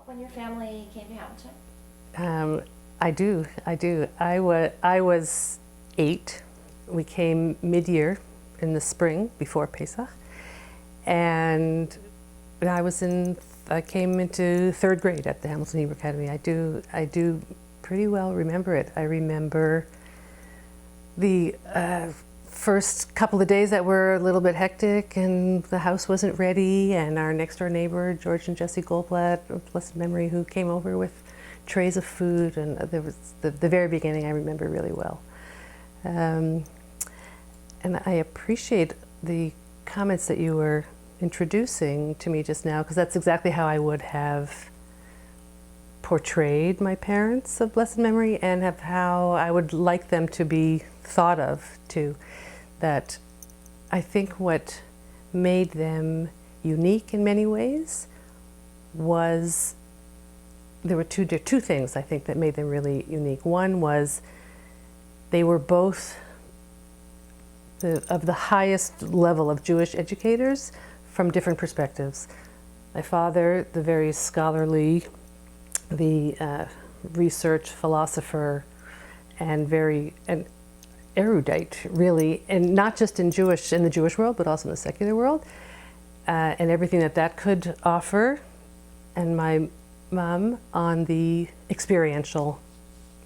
when your family came to Hamilton? I do. I was 8. We came mid-year in the spring before Pesach, and I came into 3rd grade at the Hamilton Hebrew Academy. I do pretty well remember it. I remember the first couple of days that were a little bit hectic, and the house wasn't ready, and our next door neighbor, George and Jessie Goldblatt, of blessed memory, who came over with trays of food, and there was the very beginning I remember really well. And I appreciate the comments that you were introducing to me just now, because that's exactly how I would have portrayed my parents of blessed memory, and of how I would like them to be thought of too. That I think what made them unique in many ways was there were two things I think that made them really unique. One was they were both of the highest level of Jewish educators from different perspectives. My father, the very scholarly, the research philosopher, and very erudite, really, and not just in the Jewish world, but also in the secular world, and everything that could offer. And my mom on the experiential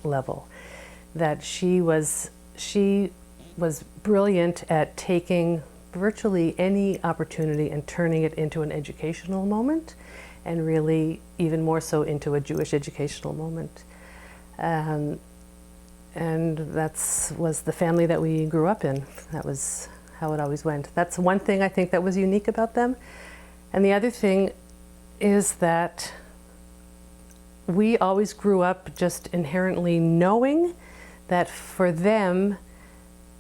level, that she was brilliant at taking virtually any opportunity and turning it into an educational moment, and really even more so into a Jewish educational moment. And that was the family that we grew up in. That was how it always went. That's one thing I think that was unique about them. And the other thing is that we always grew up just inherently knowing that for them,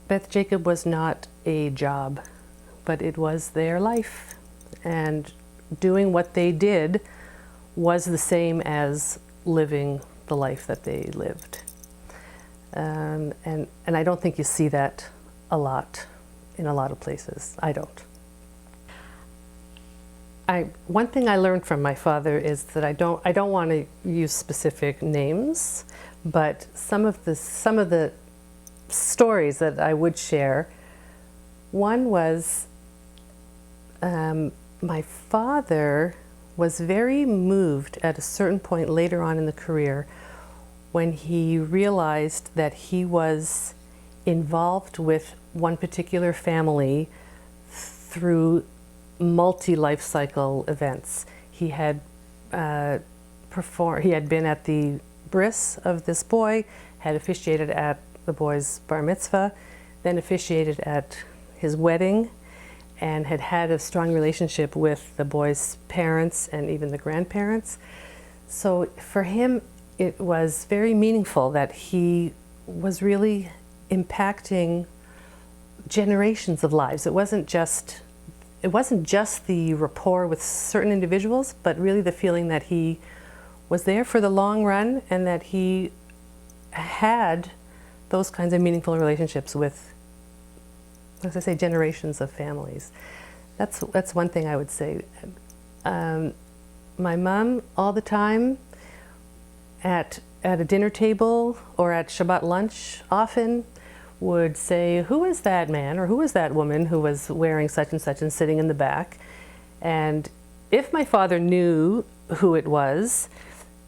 Beth Jacob was not a job, but it was their life. And doing what they did was the same as living the life that they lived. And I don't think you see that a lot in a lot of places. I don't. One thing I learned from my father is that I don't want to use specific names, but some of the stories that I would share. One was my father was very moved at a certain point later on in the career when he realized that he was involved with one particular family through multi-life cycle events. He had he had been at the bris of this boy, had officiated at the boy's bar mitzvah, then officiated at his wedding, and had had a strong relationship with the boy's parents and even the grandparents. So for him, it was very meaningful that he was really impacting generations of lives. It wasn't just the rapport with certain individuals, but really the feeling that he was there for the long run, and that he had those kinds of meaningful relationships with, as I say, generations of families. That's one thing I would say. My mom, all the time, at a dinner table or at Shabbat lunch, often would say, "Who is that man or who is that woman who was wearing such and such and sitting in the back?" And if my father knew who it was,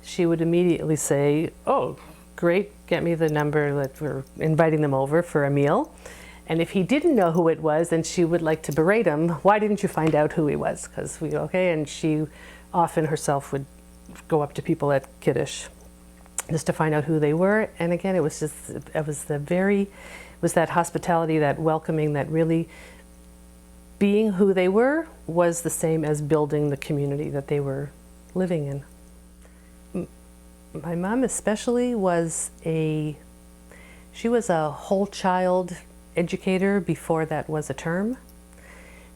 she would immediately say, "Oh, great, get me the number that we're inviting them over for a meal." And if he didn't know who it was, then she would like to berate him. "Why didn't you find out who he was?" Because and she often herself would go up to people at Kiddush just to find out who they were. And again, it was that hospitality, that welcoming, that really being who they were was the same as building the community that they were living in. My mom especially was a whole child educator before that was a term.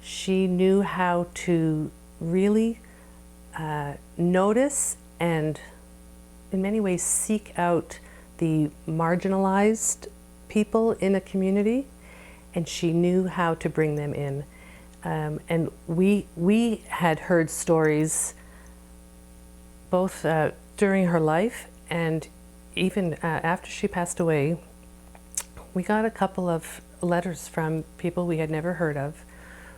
She knew how to really notice and in many ways seek out the marginalized people in a community, and she knew how to bring them in. And we had heard stories both during her life and even after she passed away, we got a couple of letters from people we had never heard of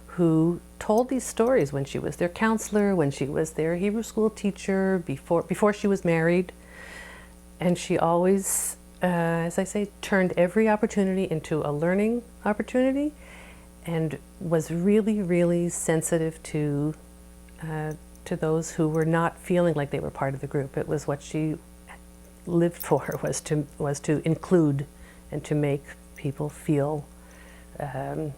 who told these stories when she was their counselor, when she was their Hebrew school teacher, before she was married. And she always, as I say, turned every opportunity into a learning opportunity, and was really, really sensitive to those who were not feeling like they were part of the group. It was what she lived for, was to include and to make people feel, I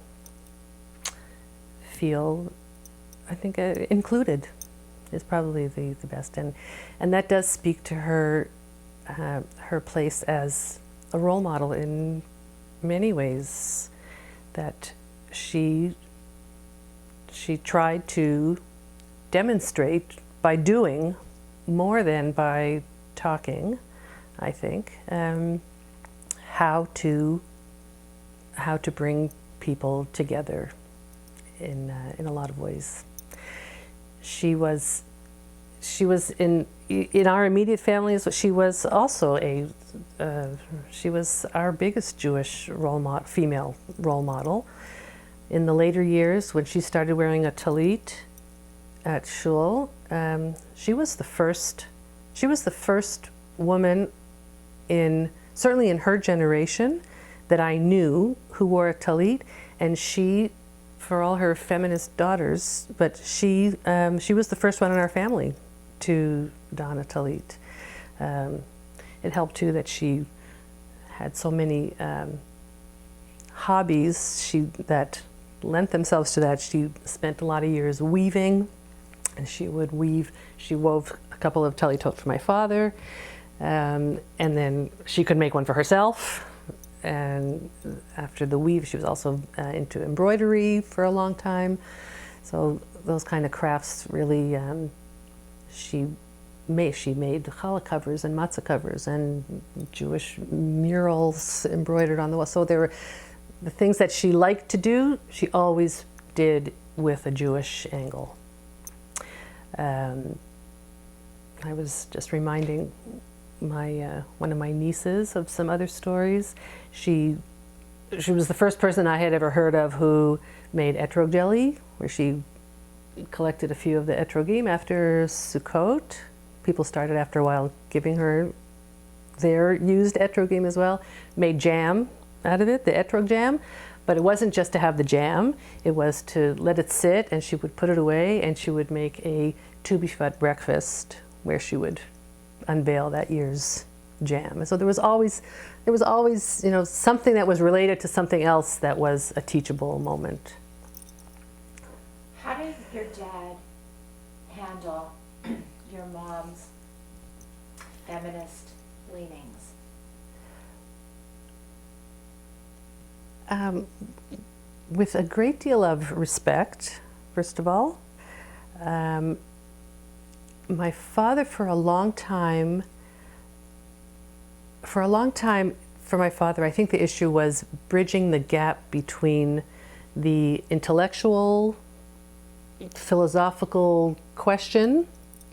think, included is probably the best. And that does speak to her place as a role model in many ways, that she tried to demonstrate by doing more than by talking, I think, how to bring people together in a lot of ways. She was in our immediate families. She was also she was our biggest Jewish female role model. In the later years, when she started wearing a talit at shul, she was the first woman certainly in her generation that I knew who wore a talit, and she, for all her feminist daughters, but she was the first one in our family to don a talit. It helped too that she had so many hobbies that lent themselves to that. She spent a lot of years weaving, and she wove a couple of talitot for my father, and then she could make one for herself. And after the weave, she was also into embroidery for a long time. So those kind of crafts really, she made challah covers and matzah covers and Jewish murals embroidered on the wall. So there were the things that she liked to do, she always did with a Jewish angle. I was just reminding one of my nieces of some other stories. She was the first person I had ever heard of who made etrog jelly, where she collected a few of the etrogim after Sukkot. People started after a while giving her their used etrogim as well. Made jam out of it, the etrog jam. But it wasn't just to have the jam, it was to let it sit, and she would put it away, and she would make a Tu B'Shvat breakfast where she would unveil that year's jam. And so there was always, something that was related to something else that was a teachable moment. How did your dad handle your mom's feminist leanings? With a great deal of respect, first of all. My father, for a long time, for my father, I think the issue was bridging the gap between the intellectual, philosophical question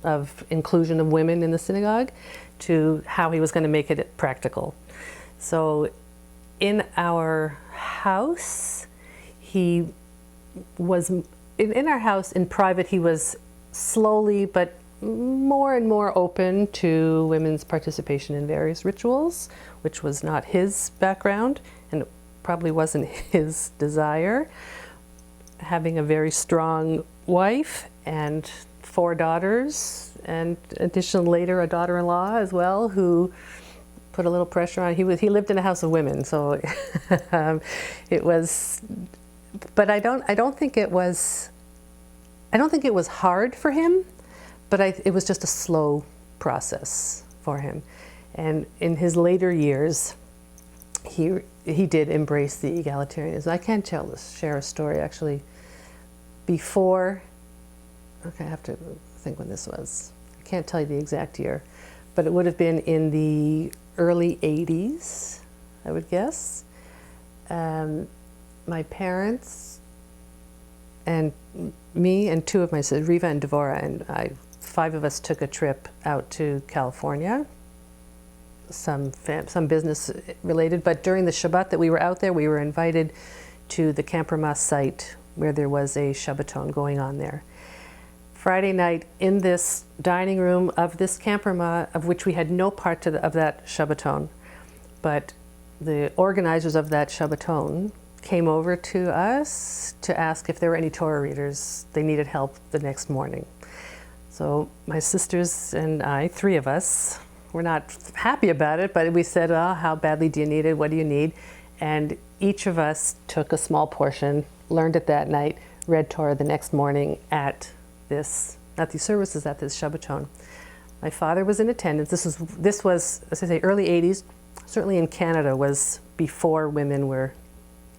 of inclusion of women in the synagogue to how he was going to make it practical. So in our house, in our house in private, he was slowly but more and more open to women's participation in various rituals, which was not his background and it probably wasn't his desire. Having a very strong wife and 4 daughters, and additionally later a daughter-in-law as well, who put a little pressure on. He lived in a house of women, so it was. But I don't think it was hard for him. But it was just a slow process for him. And in his later years, he did embrace the egalitarianism. I can share a story actually. Before, okay, I have to think when this was. I can't tell you the exact year, but it would have been in the early 80s, I would guess. My parents and me and 2 of my sisters, Riva and Devora, and I 5 of us took a trip out to California, some business related, but during the Shabbat that we were out there, we were invited to the Campermas site where there was a Shabbaton going on there. Friday night, in this dining room of this Campermas, of which we had no part of that Shabbaton, but the organizers of that Shabbaton came over to us to ask if there were any Torah readers. They needed help the next morning. So my sisters and I, 3 of us, were not happy about it, but we said, oh, how badly do you need it? What do you need? And each of us took a small portion, learned it that night, read Torah the next morning at these services at this Shabbaton. My father was in attendance. This was, as I say, early 80s. Certainly in Canada was before women were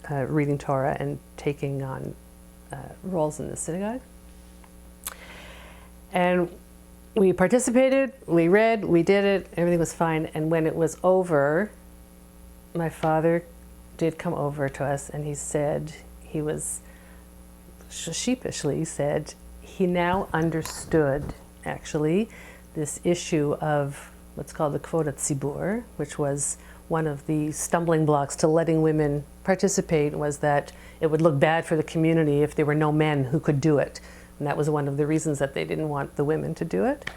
reading Torah and taking on roles in the synagogue. And we participated, we read, we did it, everything was fine. And when it was over, my father did come over to us and he said, he was sheepishly said, he now understood actually this issue of what's called the Kvod HaTzibur, which was one of the stumbling blocks to letting women participate, was that it would look bad for the community if there were no men who could do it. And that was one of the reasons that they didn't want the women to do it.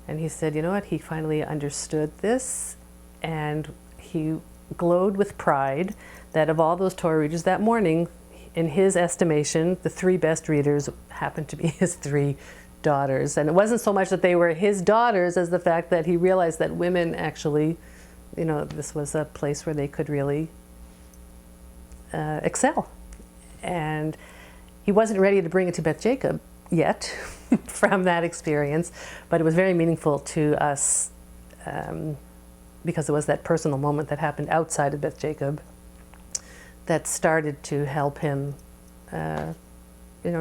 And he said, you know what, he finally understood this, and he glowed with pride that of all those Torah readers that morning, in his estimation, the 3 best readers happened to be his 3 daughters. And it wasn't so much that they were his daughters as the fact that he realized that women actually, you know, this was a place where they could really excel. And he wasn't ready to bring it to Beth Jacob yet from that experience, but it was very meaningful to us because it was that personal moment that happened outside of Beth Jacob that started to help him,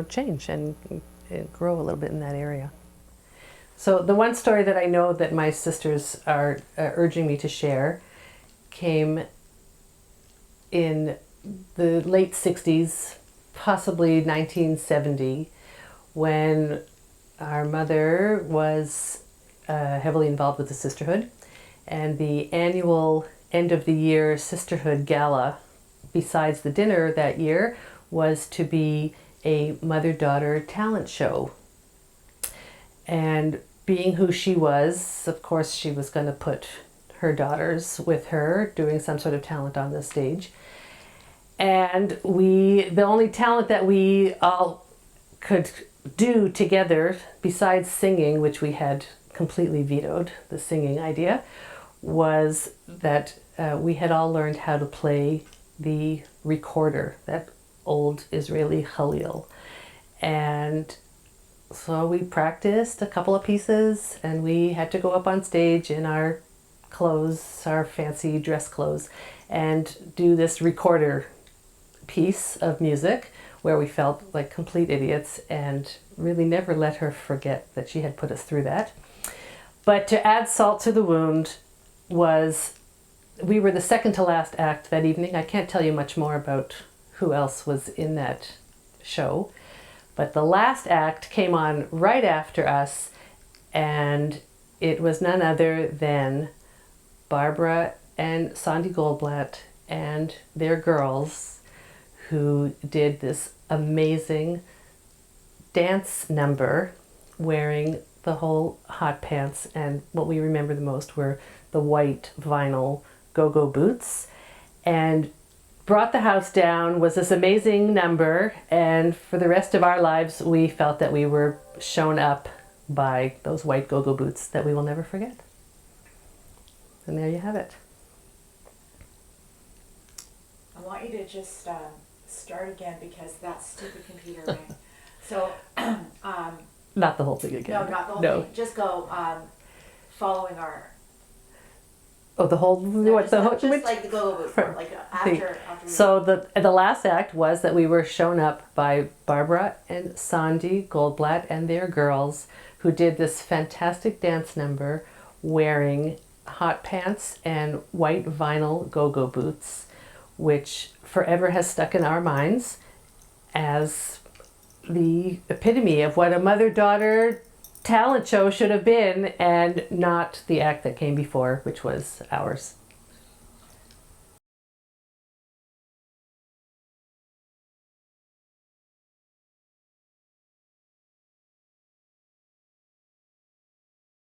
change and grow a little bit in that area. So the one story that I know that my sisters are urging me to share came in the late 60s, possibly 1970, when our mother was heavily involved with the sisterhood, and the annual end of the year sisterhood gala, besides the dinner that year, was to be a mother-daughter talent show. And being who she was, of course, she was going to put her daughters with her doing some sort of talent on the stage. And the only talent that we all could do together, besides singing, which we had completely vetoed, the singing idea, was that we had all learned how to play the recorder, that old Israeli Khalil. And so we practiced a couple of pieces, and we had to go up on stage in our clothes, our fancy dress clothes, and do this recorder piece of music where we felt like complete idiots, and really never let her forget that she had put us through that. But to add salt to the wound was, we were the second to last act that evening. I can't tell you much more about who else was in that show, but the last act came on right after us, and it was none other than Barbara and Sandy Goldblatt and their girls, who did this amazing dance number wearing the whole hot pants, and what we remember the most were the white vinyl go-go boots, and brought the house down, was this amazing number, and for the rest of our lives we felt that we were shown up by those white go-go boots that we will never forget. And there you have it. I want you to just start again, because that stupid computer rang. So, Not the whole thing again. no, not the whole No. thing. Just go following our. Oh, the whole, No, what, just, the whole, just which, like the go boot, for- like see. after. So the last act was that we were shown up by Barbara and Sandy Goldblatt and their girls, who did this fantastic dance number wearing hot pants and white vinyl go-go boots, which forever has stuck in our minds as the epitome of what a mother-daughter talent show should have been, and not the act that came before, which was ours.